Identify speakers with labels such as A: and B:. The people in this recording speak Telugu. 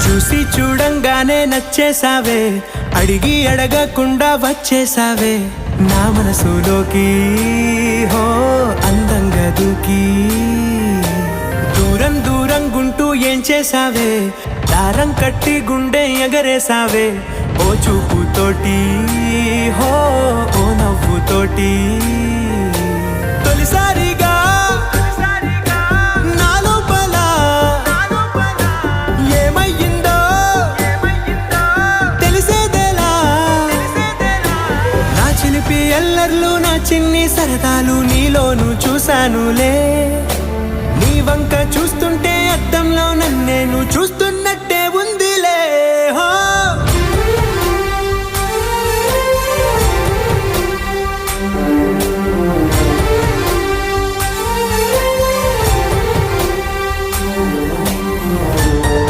A: చూసి చూడంగానే నచ్చేసావే, అడిగి అడగకుండా వచ్చేసావే నా మనసులోకి. హో అందంగా దూకి దూరం దూరం గుంటూ ఏం చేసావే, దారం కట్టి గుండె ఎగరేసావే ఓ చూపుతోటి. హో ఓ నవ్వుతోటి తొలిసారిగా నా లోపల ఏమయ్యిందో తెలిసేదేలా. నా చిలిపి ఎల్లర్లు నా చిన్ని సరదాలు నీలోను చూశానులే. నీ వంక చూస్తుంటే అద్దంలో నన్నేను చూస్తున్నట్టే